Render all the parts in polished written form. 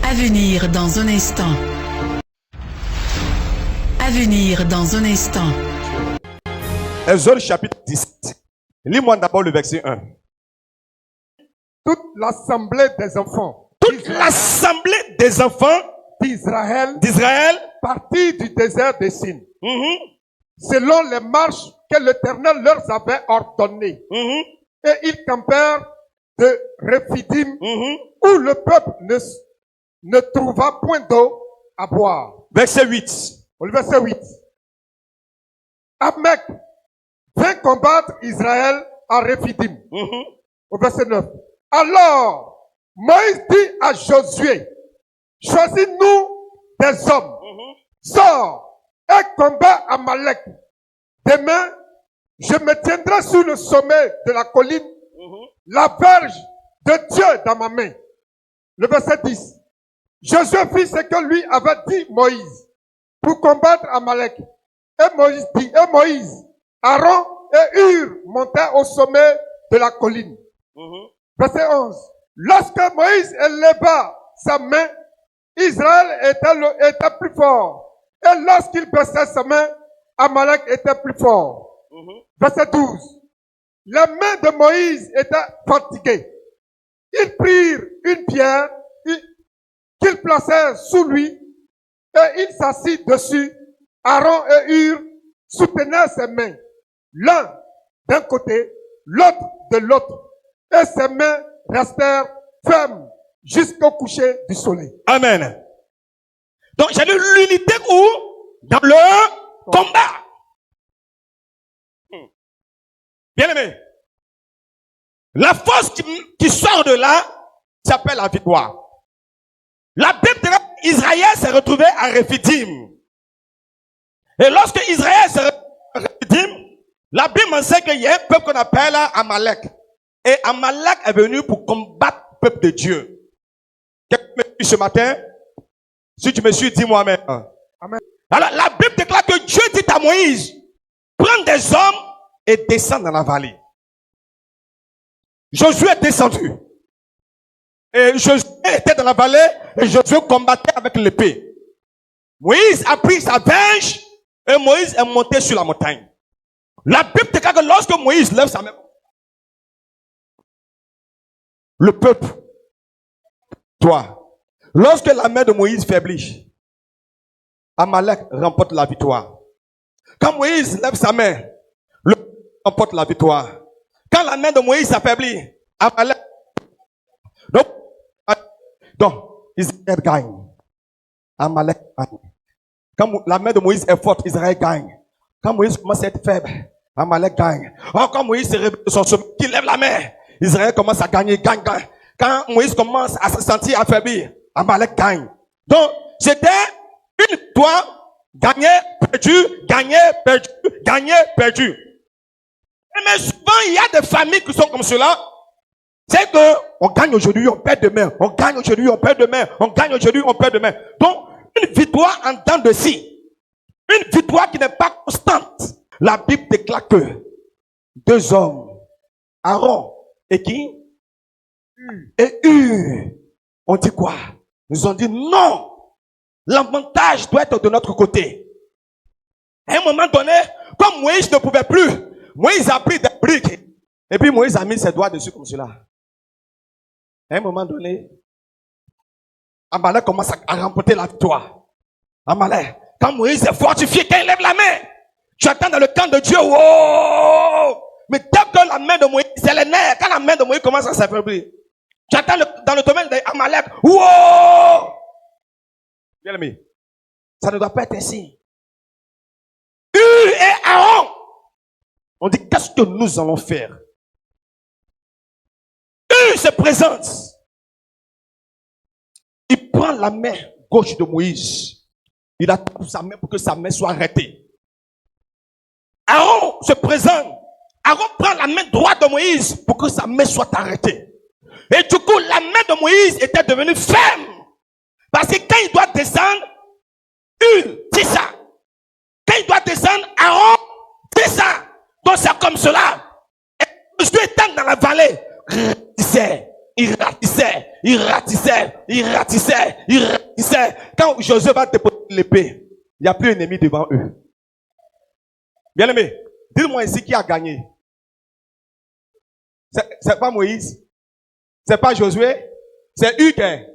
À venir dans un instant. À venir dans un instant. Exode chapitre 17. Lis-moi d'abord le verset 1. Toute l'assemblée des enfants Toute l'assemblée des enfants d'Israël partit du désert de Sin, selon les marches que l'Éternel leur avait ordonnées. Et ils campèrent de Rephidim, où le peuple ne trouva point d'eau à boire. Verset 8. Au verset 8. Amalek vint combattre Israël à Rephidim. Au verset 9. Alors, Moïse dit à Josué, choisis-nous des hommes, sors et combat Amalek. Demain, je me tiendrai sur le sommet de la colline, la verge de Dieu dans ma main. Le verset 10. Josué fit ce que lui avait dit Moïse pour combattre Amalek. Et Moïse, Aaron et Hur montaient au sommet de la colline. Verset 11. Lorsque Moïse éleva sa main, Israël était plus fort. Et lorsqu'il baissait sa main, Amalek était plus fort. Verset 12. La main de Moïse était fatiguée. Ils prirent une pierre qu'ils placèrent sous lui et il s'assit dessus. Aaron et Hur soutenaient ses mains, l'un d'un côté, l'autre de l'autre. Et ses mains restèrent fermes jusqu'au coucher du soleil. Amen. Donc, j'ai dit l'unité où? Dans le combat. Bien aimé. La force qui sort de là s'appelle la victoire. La Bible dit qu'Israël s'est retrouvé à Rephidim. Et lorsque Israël s'est retrouvé à Rephidim, la Bible enseigne qu'il y a un peuple qu'on appelle Amalek. Et Amalek est venu pour combattre le peuple de Dieu. Quelqu'un me dit ce matin? Si tu me suis, dis-moi amen. Amen. Alors la Bible déclare que Dieu dit à Moïse, prends des hommes et descends dans la vallée. Josué est descendu. Et Josué était dans la vallée et Josué combattait avec l'épée. Moïse a pris sa verge et Moïse est monté sur la montagne. La Bible déclare que lorsque Moïse lève sa main, le peuple, toi, lorsque la main de Moïse faiblit, Amalek remporte la victoire. Quand Moïse lève sa main, le peuple remporte la victoire. Quand la main de Moïse s'affaiblit, Amalek. Donc, Israël gagne. Amalek gagne. Quand la main de Moïse est forte, Israël gagne. Quand Moïse commence à être faible, Amalek gagne. Or, quand Moïse se réveille de son sommeil, qu'il lève la main, Israël commence à gagner, gagne. Quand Moïse commence à se sentir affaibli, Amalek gagne. Donc, c'était une victoire, gagner, perdu, gagner, perdu, gagner, perdu. Mais souvent, il y a des familles qui sont comme cela. C'est que on gagne aujourd'hui, on perd demain. On gagne aujourd'hui, on perd demain. On gagne aujourd'hui, on perd demain. Donc, une victoire en dents de scie. Une victoire qui n'est pas constante. La Bible déclare que deux hommes, Aaron et qui? Et Hur, ont dit quoi? Ils ont dit non. L'avantage doit être de notre côté. À un moment donné, comme Moïse ne pouvait plus, Moïse a pris des briques. Et puis Moïse a mis ses doigts dessus comme cela. À un moment donné, Amalek commence à remporter la victoire. Amalek, quand Moïse est fortifié, quand il lève la main, tu attends dans le camp de Dieu. Oh! Mais dès que la main de Moïse, c'est les nerfs, quand la main de Moïse commence à s'affaiblir, tu attends dans le domaine d'Amalek. Oh! Bien aimé, ça ne doit pas être ainsi. Hur et Aaron, on dit, qu'est-ce que nous allons faire? Hur se présente. Il prend la main gauche de Moïse. Il attend sa main pour que sa main soit arrêtée. Aaron se présente. Aaron prend la main droite de Moïse pour que sa main soit arrêtée. Et du coup, la main de Moïse était devenue ferme. Parce que quand il doit descendre, c'est ça. Quand il doit descendre, Aaron, c'est ça. Donc c'est comme cela. Et Josué étant dans la vallée, il ratissait. il ratissait, il ratissait, il ratissait. Quand Josué va déposer l'épée, il n'y a plus d'ennemi devant eux. Bien aimé, dites-moi ici qui a gagné. C'est pas Moïse, c'est pas Josué, c'est Hugues.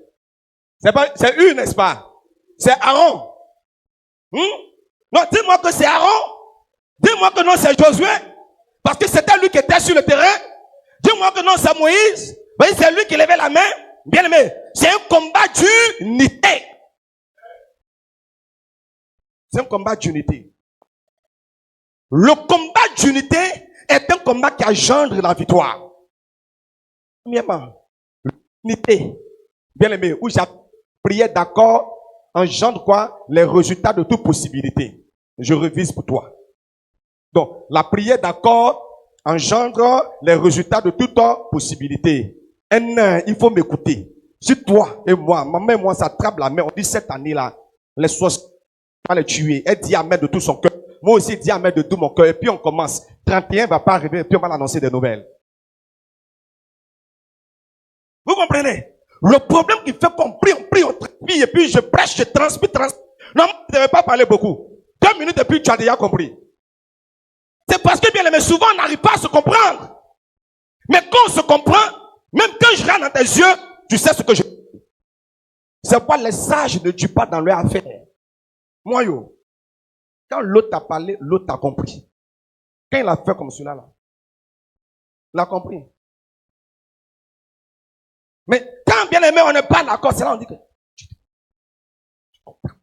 C'est Hugues, n'est-ce pas? C'est Aaron. Non, dis-moi que c'est Aaron. Dis-moi que non, c'est Josué. Parce que c'était lui qui était sur le terrain. Dis-moi que non, c'est Moïse. Voyez, c'est lui qui levait la main. Bien aimé, c'est un combat d'unité. C'est un combat d'unité. Le combat d'unité est un combat qui engendre la victoire. Premièrement, l'unité. Bien aimé, où j'ai prié d'accord engendre quoi? Les résultats de toute possibilité. Je révise pour toi. Donc, la prière d'accord engendre les résultats de toute possibilité. Il faut m'écouter. Si toi et moi, maman et moi, ça attrape la main, on dit cette année-là, les sorciers, on va les tuer. Elle dit amen de tout son cœur. Moi aussi, dis amen de tout mon cœur. Et puis on commence. 31 va pas arriver, et puis on va l'annoncer des nouvelles. Vous comprenez? Le problème qui fait qu'on prie, on transpire, et puis je prêche, je transpire. Non, je ne devais pas parler beaucoup. 2 minutes et puis tu as déjà compris. C'est parce que bien aimé, souvent on n'arrive pas à se comprendre. Mais quand on se comprend, même quand je regarde dans tes yeux, tu sais ce que je dis. C'est pas les sages ne tuent pas dans leur affaire. Moi, yo, quand l'autre a parlé, l'autre a compris. Quand il a fait comme cela, là, il a compris. Mais quand bien aimé, on n'est pas d'accord, c'est là on dit que je comprends pas.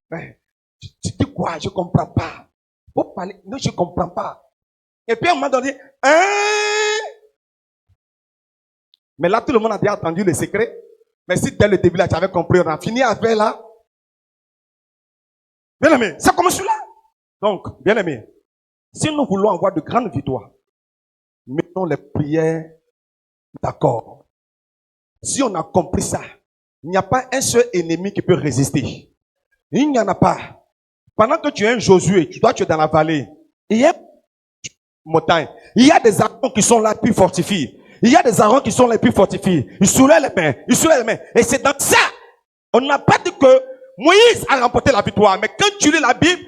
Mais, tu dis quoi? Je comprends pas. Vous parlez, non, je comprends pas. Et puis, on m'a donné, mais là, tout le monde a déjà entendu le secret. Mais si dès le début, là, tu avais compris, on a fini avec là. Bien aimé, c'est comme cela. Donc, bien aimé, si nous voulons avoir de grandes victoires, mettons les prières d'accord. Si on a compris ça, il n'y a pas un seul ennemi qui peut résister. Il n'y en a pas. Pendant que tu es un Josué, tu es dans la vallée. Il y a montagne. Il y a des arons qui sont là puis fortifiés. Il y a des arons qui sont là puis fortifiés. Ils soulèvent les mains. Ils soulèvent les mains. Et c'est dans ça. On n'a pas dit que Moïse a remporté la victoire. Mais quand tu lis la Bible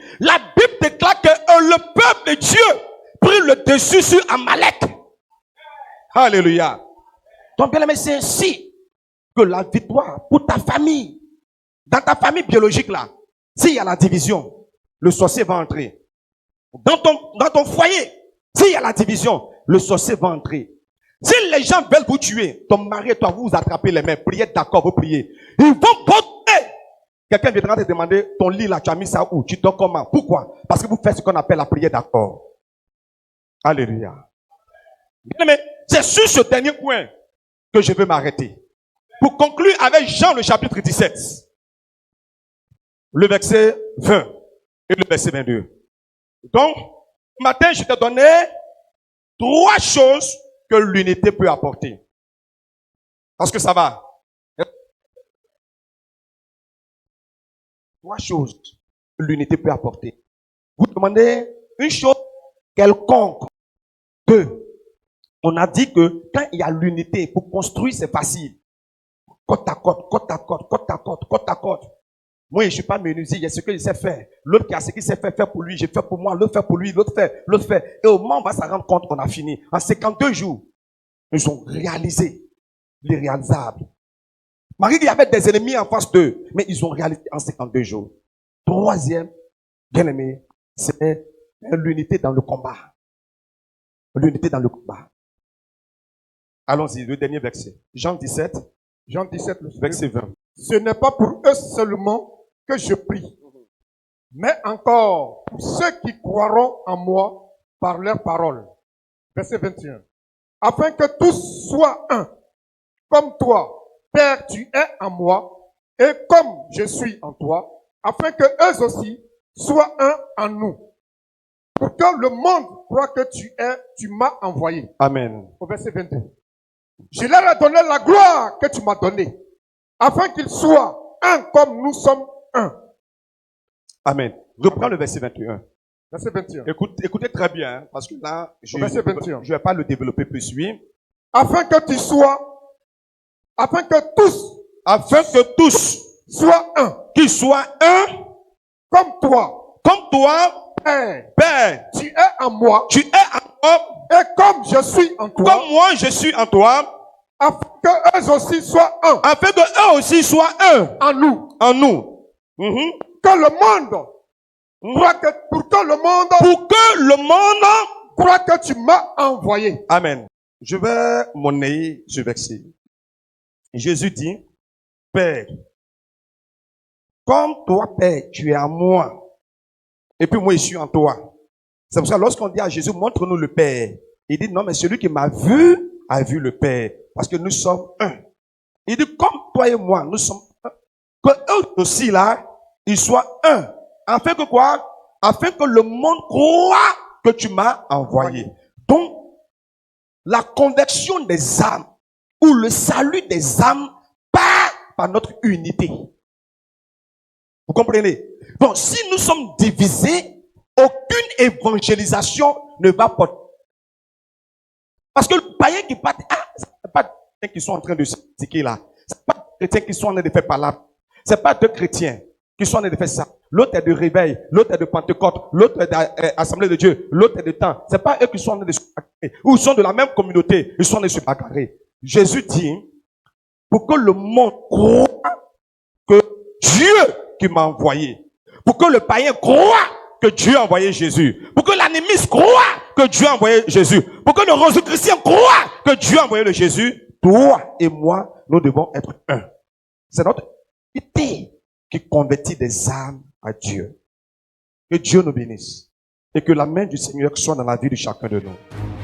déclare que le peuple de Dieu prit le dessus sur Amalek. Alléluia. Donc bien aimé, c'est ainsi que la victoire pour ta famille, dans ta famille biologique là, s'il y a la division, le sorcier va entrer. Dans ton foyer, s'il y a la division, le sorcier va entrer. Si les gens veulent vous tuer, ton mari et toi, vous vous attrapez les mains, priez d'accord, vous priez. Ils vont voter. Quelqu'un viendra te demander, ton lit là, tu as mis ça où? Tu dors comment? Pourquoi? Parce que vous faites ce qu'on appelle la prière d'accord. Alléluia. Bien aimé, c'est sur ce dernier point que je veux m'arrêter. Pour conclure avec Jean le chapitre 17. Le verset 20 et le verset 22. Donc, ce matin, je t'ai donné 3 choses que l'unité peut apporter. Est-ce que ça va? 3 choses que l'unité peut apporter. Vous demandez une chose quelconque. 2. On a dit que quand il y a l'unité, pour construire, c'est facile. Côte à côte, côte à côte, côte à côte, côte à côte. Moi, je ne suis pas menuisier, il y a ce que je sais faire. L'autre qui a ce qu'il sait faire pour lui, je fais pour moi, l'autre fait pour lui, l'autre fait. Et au moment où on va s'en rendre compte qu'on a fini. En 52 jours, ils ont réalisé l'irréalisable. Marie, il y avait des ennemis en face d'eux, mais ils ont réalisé en 52 jours. 3e, bien aimé, c'est l'unité dans le combat. L'unité dans le combat. Allons-y, le dernier verset. Jean 17, le verset 20. Ce n'est pas pour eux seulement que je prie, mais encore pour ceux qui croiront en moi par leurs paroles. Verset 21. Afin que tous soient un, comme toi, Père, tu es en moi, et comme je suis en toi, afin que eux aussi soient un en nous. Pour que le monde croit que tu m'as envoyé. Amen. Au verset 22. Je leur ai donné la gloire que tu m'as donnée, afin qu'ils soient un comme nous sommes un. Amen. Reprends le verset 21. Verset 21. Écoutez très bien, hein, parce que là, je Verset 21. ne vais pas le développer plus. Oui. Afin que tu sois afin que tous soient un, qu'ils soient un, comme toi, Père, tu es en moi, tu es en moi, et comme je suis en toi, comme moi je suis en toi, afin que eux aussi soient un, afin que eux aussi soient un en nous, en nous. Mhm. que le monde croit que, pour que le monde Pour que le monde... croit que tu m'as envoyé. Amen. Je vais monnayer ce verset. Jésus dit, Père, comme toi, Père, tu es en moi, et puis moi, je suis en toi. C'est pour ça, lorsqu'on dit à Jésus, montre-nous le Père, il dit, non, mais celui qui m'a vu, a vu le Père. Parce que nous sommes un. Il dit, comme toi et moi, nous sommes un. Que eux aussi, là, ils soient un. Afin que quoi? Afin que le monde croit que tu m'as envoyé. Donc, la conversion des âmes, ou le salut des âmes, part par notre unité. Vous comprenez? Donc, si nous sommes divisés, aucune évangélisation ne va porter. Parce que le païen qui part, c'est pas des chrétiens qui sont en train de se critiquer là. C'est pas des chrétiens qui sont en train de faire par là. C'est pas deux chrétiens qui sont en train de faire ça. L'autre est de réveil, l'autre est de Pentecôte, l'autre est d'Assemblée de Dieu, l'autre est de temps. C'est pas eux qui sont en train de se bagarrer. Ou ils sont de la même communauté, ils sont en train de se bagarrer. Jésus dit, pour que le monde croit que Dieu qui m'a envoyé, pour que le païen croit que Dieu a envoyé Jésus, pour que l'anémiste croit que Dieu a envoyé Jésus, pour que le rosicrucien croit que Dieu a envoyé le Jésus, toi et moi, nous devons être un. C'est notre unité qui convertit des âmes à Dieu. Que Dieu nous bénisse et que la main du Seigneur soit dans la vie de chacun de nous.